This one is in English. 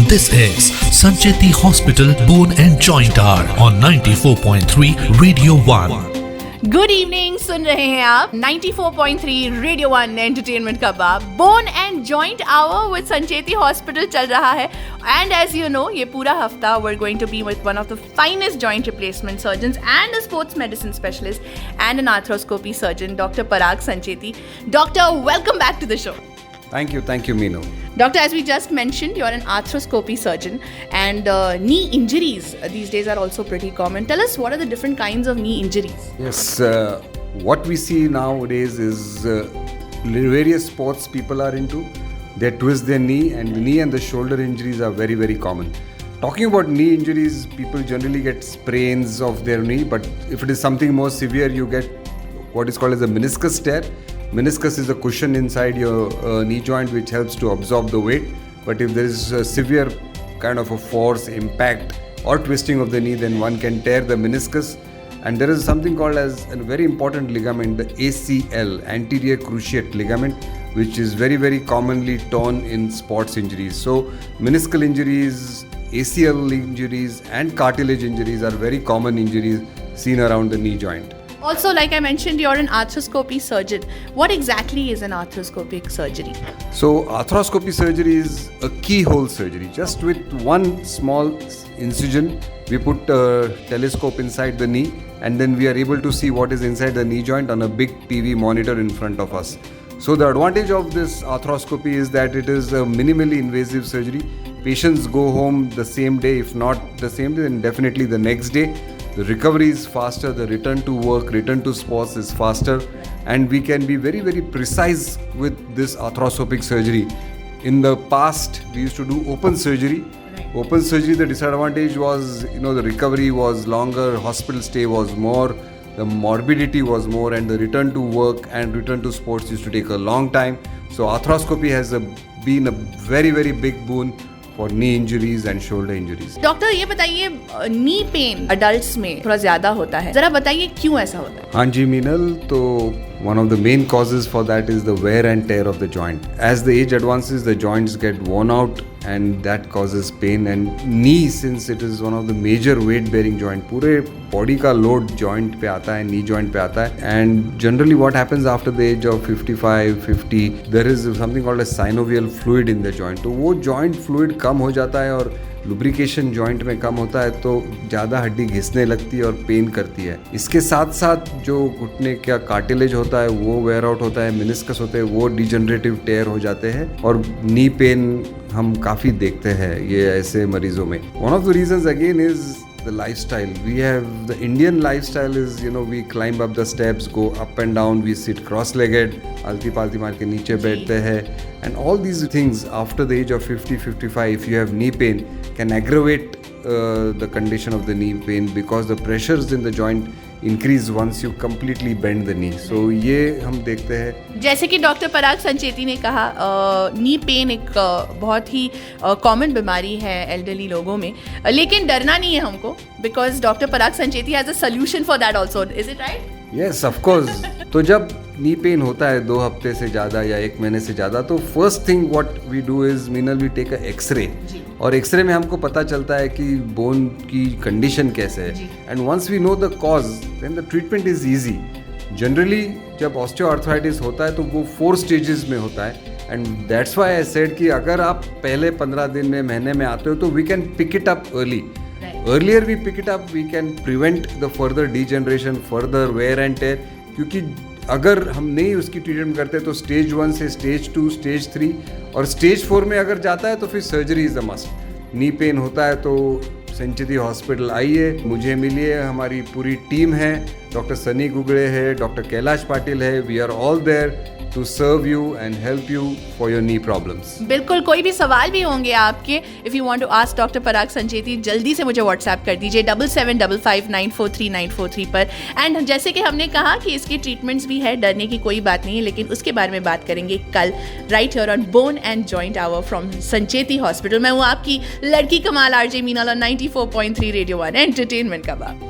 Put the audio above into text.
This is Sancheti Hospital Bone and Joint Hour on 94.3 Radio 1. Good evening, सुन रहे हैं आप 94.3 रेडियो 1 एंटरटेनमेंट का बाप bone and joint hour with Sancheti hospital चल रहा है. एंड एज यू नो, ये पूरा हफ्ता we are going to be with one of the finest joint replacement surgeons and a sports medicine specialist and an arthroscopy surgeon, doctor Parag Sancheti. Doctor, welcome back to the show. Thank you, Meenu. Doctor, as we just mentioned, you're an arthroscopy surgeon, and knee injuries these days are also pretty common. Tell us, what are the different kinds of knee injuries? Yes, what we see nowadays is various sports people are into. They twist their knee, and the knee and the shoulder injuries are very, very common. Talking about knee injuries, people generally get sprains of their knee, but if it is something more severe, you get what is called as a meniscus tear. Meniscus is a cushion inside your knee joint which helps to absorb the weight. But if there is a severe kind of a force, impact or twisting of the knee, then one can tear the meniscus. And there is something called as a very important ligament, the ACL, anterior cruciate ligament, which is very, very commonly torn in sports injuries. So meniscal injuries, ACL injuries and cartilage injuries are very common injuries seen around the knee joint. Also, like I mentioned, you're an arthroscopy surgeon. What exactly is an arthroscopic surgery? So, arthroscopy surgery is a keyhole surgery. Just with one small incision, we put a telescope inside the knee, and then we are able to see what is inside the knee joint on a big TV monitor in front of us. So, the advantage of this arthroscopy is that it is a minimally invasive surgery. Patients go home the same day, if not the same day, then definitely the next day. The recovery is faster, the return to work, return to sports is faster, and we can be very, very precise with this arthroscopic surgery. In the past, we used to do open surgery. Right. Open surgery, the disadvantage was, the recovery was longer, hospital stay was more, the morbidity was more, and the return to work and return to sports used to take a long time. So arthroscopy has been a very, very big boon for knee injuries and shoulder injuries. Doctor, ये बताइए, knee pain adults में थोड़ा ज्यादा होता है, जरा बताइए क्यों ऐसा होता है? हाँ जी मीनल, तो one of the main causes for that is the wear and tear of the joint. As the age advances, the joints get worn out and that causes pain. And knee, since it is one of the major weight bearing joint, पूरे body का load joint पे आता है, knee joint पे आता है. And generally what happens after the age of 55, 50, there is something called a synovial fluid in the joint. तो वो joint fluid कम हो जाता है और लुब्रिकेशन जॉइंट में कम होता है, तो ज़्यादा हड्डी घिसने लगती है और पेन करती है. इसके साथ साथ जो घुटने का कार्टिलेज होता है वो वेयर आउट होता है, मेनिस्कस होते हैं वो डिजनरेटिव टेयर हो जाते हैं, और नी पेन हम काफ़ी देखते हैं ये ऐसे मरीजों में. One of the reasons again is the lifestyle. We have the Indian lifestyle is, we climb up the steps, go up and down, we sit cross-legged, alti palti maar ke niche baithte hain, and all these things after the age of 50, 55, if you have knee pain, can aggravate the condition of the knee pain because the pressures in the joint increase once you completely bend the knee. So ये हम देखते हैं. जैसे कि doctor Parag Sancheti ने कहा, knee pain एक बहुत ही कॉमन बीमारी है एल्डरली लोगों में, लेकिन डरना नहीं है हमको, because doctor Parag Sancheti has a solution for that also. Is it right? Yes, of course. तो जब नी पेन होता है 2 हफ्ते से ज़्यादा या 1 महीने से ज़्यादा, तो first thing what we do is Meenal we take a x-ray, और एक्सरे में हमको पता चलता है कि बोन की कंडीशन कैसे है. And once we know the cause, then the treatment is easy. Generally जब ऑस्टियोआर्थराइटिस होता है तो वो 4 स्टेजेस में होता है, and that's why I said कि अगर आप पहले 15 दिन में, महीने में आते हो तो we can pick it up early. Earlier we pick it up, we can prevent the further degeneration, further wear and tear. क्योंकि अगर हम नहीं उसकी ट्रीटमेंट करते तो स्टेज 1 से स्टेज 2, स्टेज 3 और स्टेज 4 में अगर जाता है तो फिर surgery is a must. Knee pain होता है तो संचेती हॉस्पिटल आइए, मुझे मिलिए, हमारी पूरी टीम है, डॉक्टर सनी गुगड़े है, डॉक्टर कैलाश पाटिल है, we are all there to serve you and help you for your knee problems. बिल्कुल, कोई भी सवाल भी होंगे आपके, if you want to ask doctor Parag Sancheti, जल्दी से मुझे व्हाट्सएप कर दीजिए 7755943943 पर. एंड जैसे कि हमने कहा कि इसके ट्रीटमेंट्स भी है, डरने की कोई बात नहीं है, लेकिन उसके बारे में बात करेंगे कल, right here on bone and joint our from Sancheti hospital. मैं हूँ आपकी लड़की कमाल आरजे मीना, 94.3 रेडियो 1 एंटरटेनमेंट का बाप.